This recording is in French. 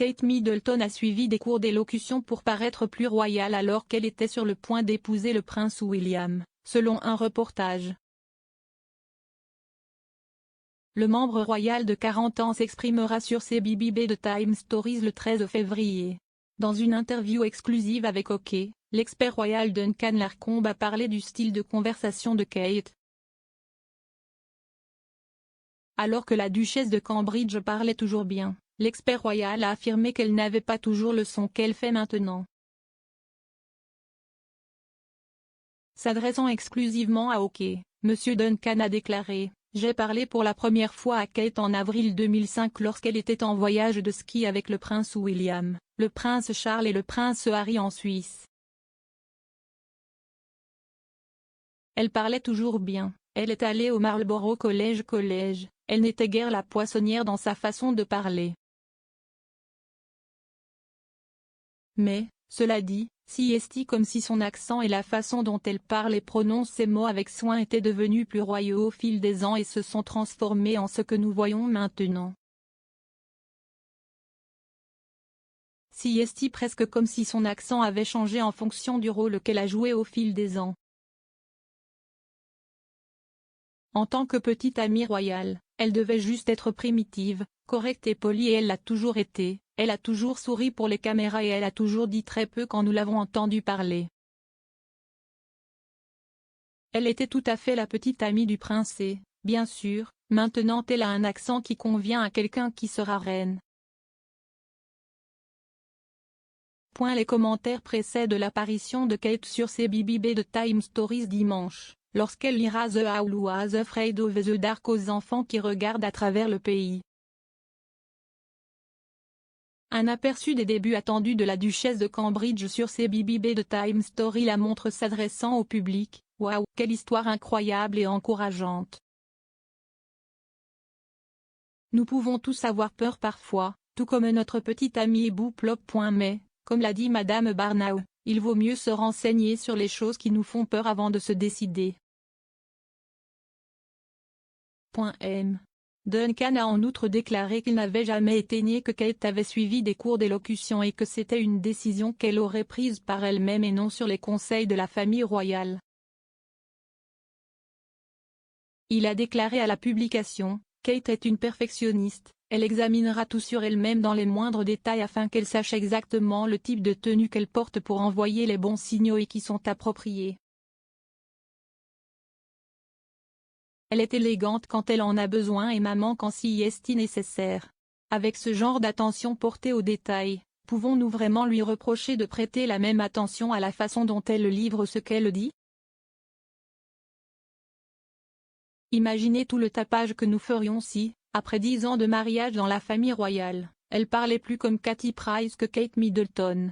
Kate Middleton a suivi des cours d'élocution pour paraître plus royale alors qu'elle était sur le point d'épouser le prince William, selon un reportage. Le membre royal de 40 ans s'exprimera sur CBBC de Time Stories le 13 février. Dans une interview exclusive avec OK, l'expert royal Duncan Larcombe a parlé du style de conversation de Kate. Alors que la duchesse de Cambridge parlait toujours bien, l'expert royal a affirmé qu'elle n'avait pas toujours le son qu'elle fait maintenant. S'adressant exclusivement à OK, M. Duncan a déclaré: « J'ai parlé pour la première fois à Kate en avril 2005 lorsqu'elle était en voyage de ski avec le prince William, le prince Charles et le prince Harry en Suisse. Elle parlait toujours bien, elle est allée au Marlborough College, elle n'était guère la poissonnière dans sa façon de parler. Mais, cela dit, si est comme si son accent et la façon dont elle parle et prononce ses mots avec soin étaient devenus plus royaux au fil des ans et se sont transformés en ce que nous voyons maintenant. Si est presque comme si son accent avait changé en fonction du rôle qu'elle a joué au fil des ans. En tant que petite amie royale, elle devait juste être primitive, correcte et polie et elle l'a toujours été, elle a toujours souri pour les caméras et elle a toujours dit très peu quand nous l'avons entendu parler. Elle était tout à fait la petite amie du prince et, bien sûr, maintenant elle a un accent qui convient à quelqu'un qui sera reine. Les commentaires précèdent l'apparition de Kate sur CBBC de Time Stories dimanche, lorsqu'elle lira The Owl Was Afraid of the Dark aux enfants qui regardent à travers le pays. Un aperçu des débuts attendus de la duchesse de Cambridge sur CBBC de Time Story la montre s'adressant au public. Waouh, quelle histoire incroyable et encourageante. Nous pouvons tous avoir peur parfois, tout comme notre petite amie Bouplop. Mais, comme l'a dit Madame Barnau, il vaut mieux se renseigner sur les choses qui nous font peur avant de se décider. M. Duncan a en outre déclaré qu'il n'avait jamais été nié que Kate avait suivi des cours d'élocution et que c'était une décision qu'elle aurait prise par elle-même et non sur les conseils de la famille royale. Il a déclaré à la publication: « Kate est une perfectionniste, elle examinera tout sur elle-même dans les moindres détails afin qu'elle sache exactement le type de tenue qu'elle porte pour envoyer les bons signaux et qui sont appropriés. Elle est élégante quand elle en a besoin et maman quand si est nécessaire. Avec ce genre d'attention portée aux détails, pouvons-nous vraiment lui reprocher de prêter la même attention à la façon dont elle livre ce qu'elle dit ? Imaginez tout le tapage que nous ferions si, après 10 ans de mariage dans la famille royale, elle parlait plus comme Katie Price que Kate Middleton.